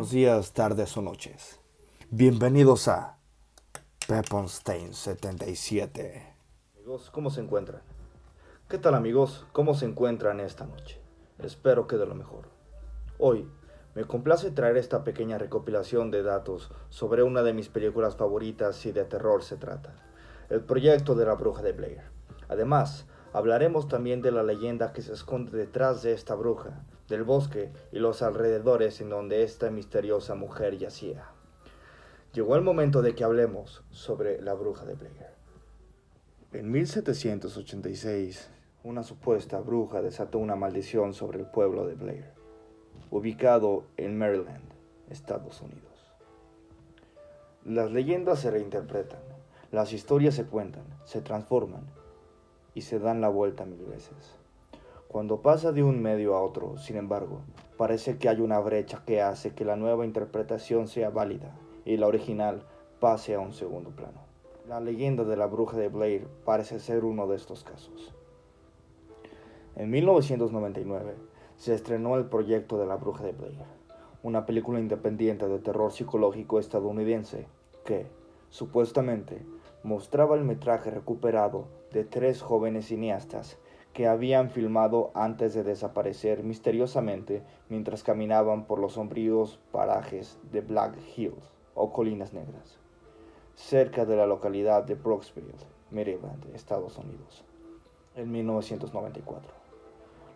Buenos días, tardes o noches. Bienvenidos a Peppenstein 77. Amigos, ¿cómo se encuentran? ¿Qué tal amigos? ¿Cómo se encuentran esta noche? Espero que de lo mejor. Hoy me complace traer esta pequeña recopilación de datos sobre una de mis películas favoritas y de terror se trata, el proyecto de la bruja de Blair. Además, hablaremos también de la leyenda que se esconde detrás de esta bruja, del bosque y los alrededores en donde esta misteriosa mujer yacía. Llegó el momento de que hablemos sobre la bruja de Blair. En 1786, una supuesta bruja desató una maldición sobre el pueblo de Blair, ubicado en Maryland, Estados Unidos. Las leyendas se reinterpretan, las historias se cuentan, se transforman y se dan la vuelta mil veces. Cuando pasa de un medio a otro, sin embargo, parece que hay una brecha que hace que la nueva interpretación sea válida y la original pase a un segundo plano. La leyenda de la bruja de Blair parece ser uno de estos casos. En 1999 se estrenó el proyecto de la bruja de Blair, una película independiente de terror psicológico estadounidense que, supuestamente, mostraba el metraje recuperado de 3 jóvenes cineastas que habían filmado antes de desaparecer misteriosamente mientras caminaban por los sombríos parajes de Black Hills o Colinas Negras, cerca de la localidad de Brooksville, Maryland, Estados Unidos, en 1994.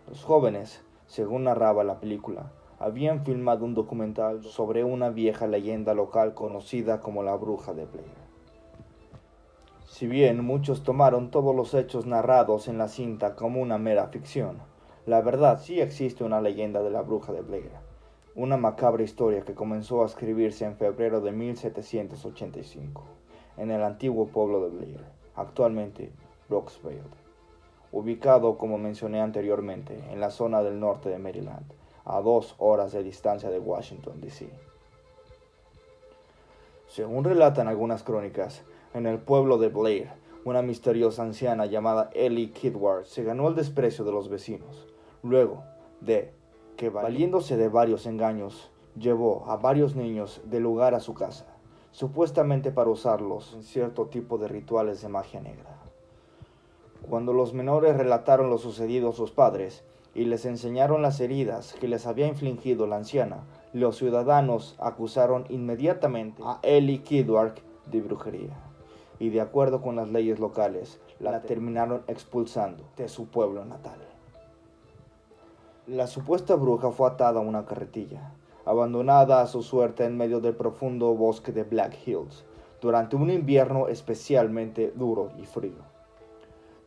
Los jóvenes, según narraba la película, habían filmado un documental sobre una vieja leyenda local conocida como la bruja de Blair. Si bien muchos tomaron todos los hechos narrados en la cinta como una mera ficción, la verdad sí existe una leyenda de la bruja de Blair, una macabra historia que comenzó a escribirse en febrero de 1785, en el antiguo pueblo de Blair, actualmente Brooksville, ubicado, como mencioné anteriormente, en la zona del norte de Maryland, a 2 horas de distancia de Washington, D.C. Según relatan algunas crónicas, en el pueblo de Blair, una misteriosa anciana llamada Ellie Kidward se ganó el desprecio de los vecinos, luego de que, valiéndose de varios engaños, llevó a varios niños del lugar a su casa, supuestamente para usarlos en cierto tipo de rituales de magia negra. Cuando los menores relataron lo sucedido a sus padres y les enseñaron las heridas que les había infligido la anciana, los ciudadanos acusaron inmediatamente a Ellie Kidward de brujería y, de acuerdo con las leyes locales, la terminaron expulsando de su pueblo natal. La supuesta bruja fue atada a una carretilla, abandonada a su suerte en medio del profundo bosque de Black Hills, durante un invierno especialmente duro y frío.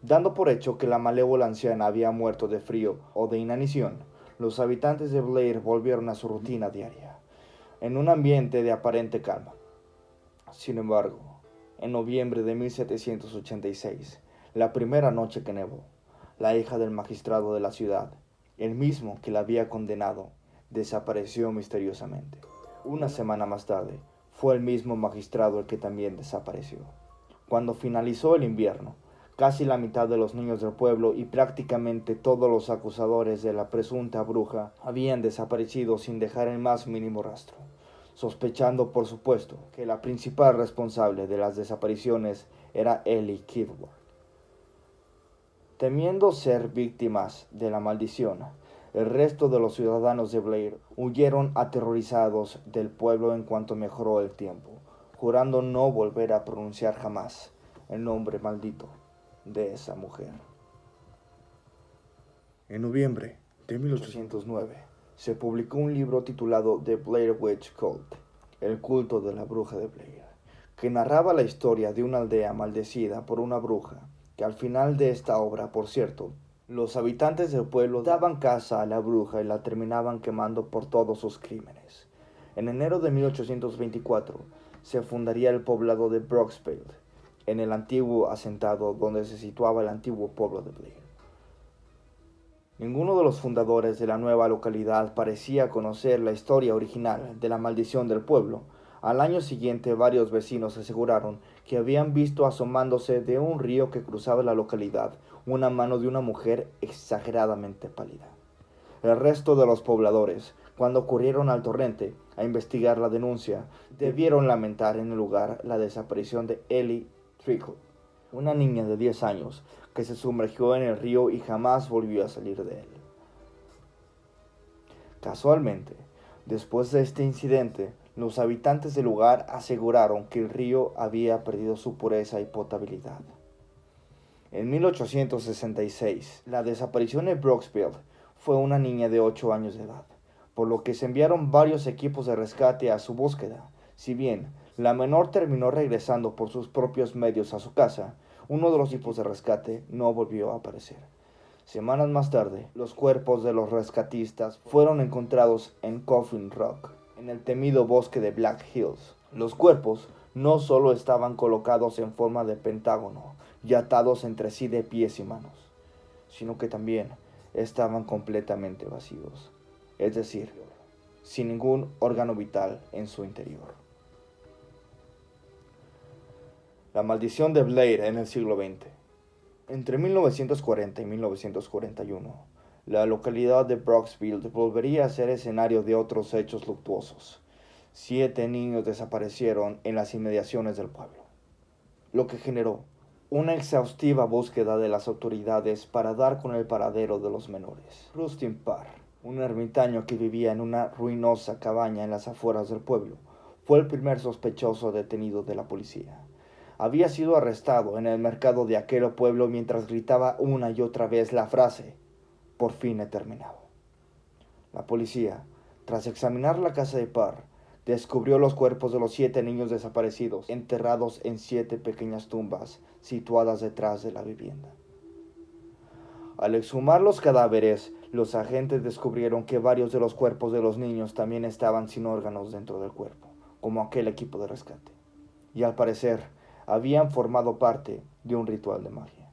Dando por hecho que la malévola anciana había muerto de frío o de inanición, los habitantes de Blair volvieron a su rutina diaria, en un ambiente de aparente calma. Sin embargo, en noviembre de 1786, la primera noche que nevó, la hija del magistrado de la ciudad, el mismo que la había condenado, desapareció misteriosamente. Una semana más tarde, fue el mismo magistrado el que también desapareció. Cuando finalizó el invierno, casi la mitad de los niños del pueblo y prácticamente todos los acusadores de la presunta bruja habían desaparecido sin dejar el más mínimo rastro, sospechando por supuesto que la principal responsable de las desapariciones era Ellie Kidward. Temiendo ser víctimas de la maldición, el resto de los ciudadanos de Blair huyeron aterrorizados del pueblo en cuanto mejoró el tiempo, jurando no volver a pronunciar jamás el nombre maldito de esa mujer. En noviembre de 1809 se publicó un libro titulado The Blair Witch Cult, el culto de la bruja de Blair, que narraba la historia de una aldea maldecida por una bruja, que al final de esta obra, por cierto, los habitantes del pueblo daban caza a la bruja y la terminaban quemando por todos sus crímenes. En enero de 1824 se fundaría el poblado de Brooksville, en el antiguo asentado donde se situaba el antiguo pueblo de Blair. Ninguno de los fundadores de la nueva localidad parecía conocer la historia original de la maldición del pueblo. Al año siguiente, varios vecinos aseguraron que habían visto asomándose de un río que cruzaba la localidad una mano de una mujer exageradamente pálida. El resto de los pobladores Cuando corrieron al torrente a investigar la denuncia, debieron lamentar en el lugar la desaparición de Ellie Trickle, una niña de 10 años que se sumergió en el río y jamás volvió a salir de él. Casualmente, después de este incidente, los habitantes del lugar aseguraron que el río había perdido su pureza y potabilidad. En 1866, la desaparición de Brooksville fue una niña de 8 años de edad, por lo que se enviaron varios equipos de rescate a su búsqueda. Si bien la menor terminó regresando por sus propios medios a su casa, uno de los equipos de rescate no volvió a aparecer. Semanas más tarde, los cuerpos de los rescatistas fueron encontrados en Coffin Rock, en el temido bosque de Black Hills. Los cuerpos no solo estaban colocados en forma de pentágono y atados entre sí de pies y manos, sino que también estaban completamente vacíos, es decir, sin ningún órgano vital en su interior. La maldición de Blair en el siglo XX. Entre 1940 y 1941, la localidad de Brooksville volvería a ser escenario de otros hechos luctuosos. 7 niños desaparecieron en las inmediaciones del pueblo, lo que generó una exhaustiva búsqueda de las autoridades para dar con el paradero de los menores. Rustin Parr, un ermitaño que vivía en una ruinosa cabaña en las afueras del pueblo, fue el primer sospechoso detenido de la policía. Había sido arrestado en el mercado de aquel pueblo mientras gritaba una y otra vez la frase: "Por fin he terminado". La policía, tras examinar la casa de Parr, descubrió los cuerpos de los 7 niños desaparecidos, enterrados en 7 pequeñas tumbas situadas detrás de la vivienda. Al exhumar los cadáveres, los agentes descubrieron que varios de los cuerpos de los niños también estaban sin órganos dentro del cuerpo, como aquel equipo de rescate, y al parecer habían formado parte de un ritual de magia.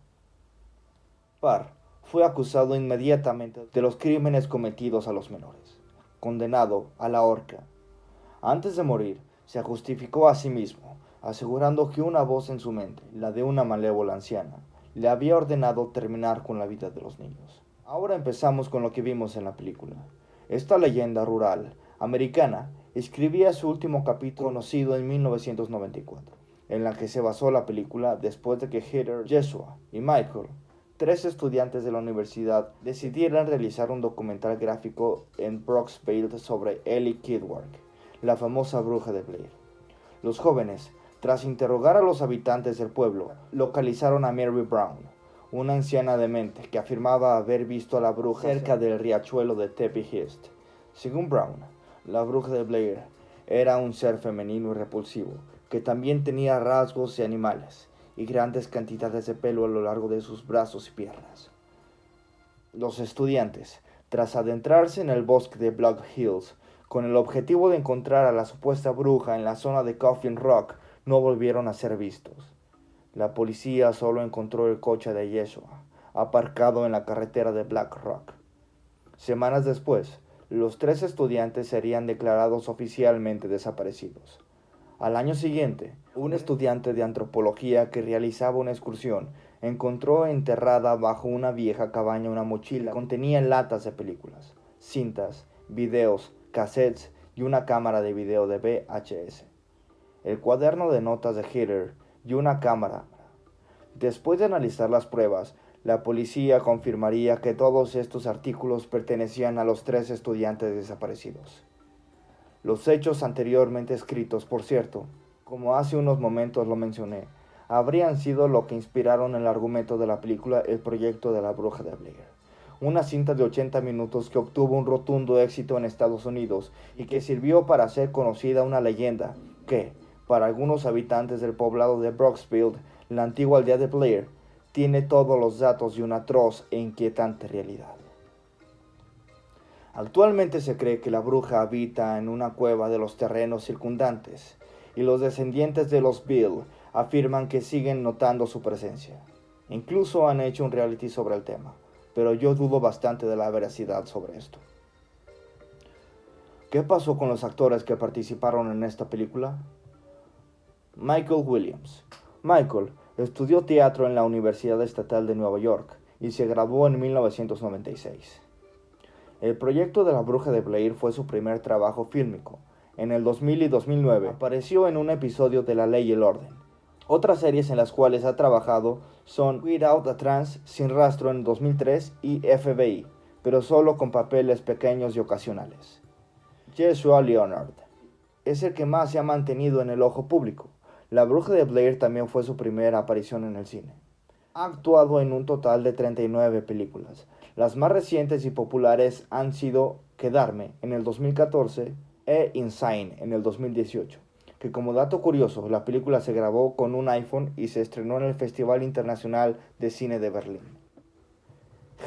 Parr fue acusado inmediatamente de los crímenes cometidos a los menores, condenado a la horca. Antes de morir, se justificó a sí mismo, asegurando que una voz en su mente, la de una malévola anciana, le había ordenado terminar con la vida de los niños. Ahora empezamos con lo que vimos en la película. Esta leyenda rural americana escribía su último capítulo, conocido en 1994, en la que se basó la película después de que Heather, Joshua y Michael, 3 estudiantes de la universidad, decidieran realizar un documental gráfico en Brooksville sobre Ellie Kidward, la famosa bruja de Blair. Los jóvenes, tras interrogar a los habitantes del pueblo, localizaron a Mary Brown, una anciana demente que afirmaba haber visto a la bruja cerca del riachuelo de Tempe East. Según Brown, la bruja de Blair era un ser femenino y repulsivo, que también tenía rasgos de animales y grandes cantidades de pelo a lo largo de sus brazos y piernas. Los estudiantes, tras adentrarse en el bosque de Black Hills, con el objetivo de encontrar a la supuesta bruja en la zona de Coffin Rock, no volvieron a ser vistos. La policía solo encontró el coche de Yeshua, aparcado en la carretera de Black Rock. Semanas después, los 3 estudiantes serían declarados oficialmente desaparecidos. Al año siguiente, un estudiante de antropología que realizaba una excursión encontró enterrada bajo una vieja cabaña una mochila que contenía latas de películas, cintas, videos, cassettes y una cámara de video de VHS, el cuaderno de notas de Heather y una cámara. Después de analizar las pruebas, la policía confirmaría que todos estos artículos pertenecían a los 3 estudiantes desaparecidos. Los hechos anteriormente escritos, por cierto, como hace unos momentos lo mencioné, habrían sido lo que inspiraron el argumento de la película El proyecto de la bruja de Blair, una cinta de 80 minutos que obtuvo un rotundo éxito en Estados Unidos y que sirvió para hacer conocida una leyenda que, para algunos habitantes del poblado de Brooksville, la antigua aldea de Blair, tiene todos los datos de una atroz e inquietante realidad. Actualmente se cree que la bruja habita en una cueva de los terrenos circundantes, y los descendientes de los Bill afirman que siguen notando su presencia. Incluso han hecho un reality sobre el tema, pero yo dudo bastante de la veracidad sobre esto. ¿Qué pasó con los actores que participaron en esta película? Michael Williams. Michael estudió teatro en la Universidad Estatal de Nueva York y se graduó en 1996. El proyecto de La Bruja de Blair fue su primer trabajo fílmico. En el 2000 y 2009 apareció en un episodio de La Ley y el Orden. Otras series en las cuales ha trabajado son Without a Trance, Sin Rastro en 2003 y FBI, pero solo con papeles pequeños y ocasionales. Joshua Leonard es el que más se ha mantenido en el ojo público. La Bruja de Blair también fue su primera aparición en el cine. Ha actuado en un total de 39 películas. Las más recientes y populares han sido Quedarme en el 2014 e Insane en el 2018, que como dato curioso, la película se grabó con un iPhone y se estrenó en el Festival Internacional de Cine de Berlín.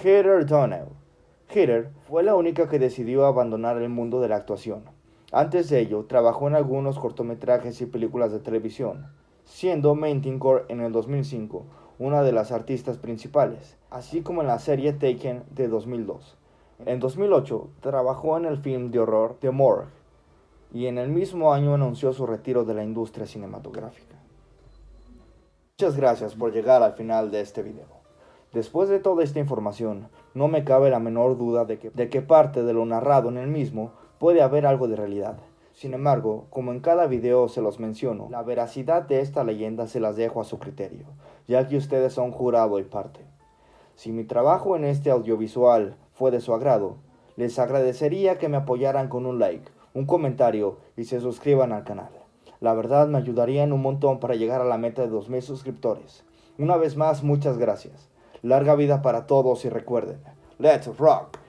Heather Donnell. Heather fue la única que decidió abandonar el mundo de la actuación. Antes de ello, trabajó en algunos cortometrajes y películas de televisión, siendo Maintincore en el 2005 una de las artistas principales, así como en la serie Taken de 2002. En 2008 trabajó en el film de horror The Morgue y en el mismo año anunció su retiro de la industria cinematográfica. Muchas gracias por llegar al final de este video. Después de toda esta información, no me cabe la menor duda de que parte de lo narrado en el mismo puede haber algo de realidad. Sin embargo, como en cada video se los menciono, la veracidad de esta leyenda se las dejo a su criterio, ya que ustedes son jurado y parte. Si mi trabajo en este audiovisual fue de su agrado, les agradecería que me apoyaran con un like, un comentario y se suscriban al canal. La verdad me ayudarían un montón para llegar a la meta de 2000 suscriptores. Una vez más, muchas gracias. Larga vida para todos y recuerden, let's rock!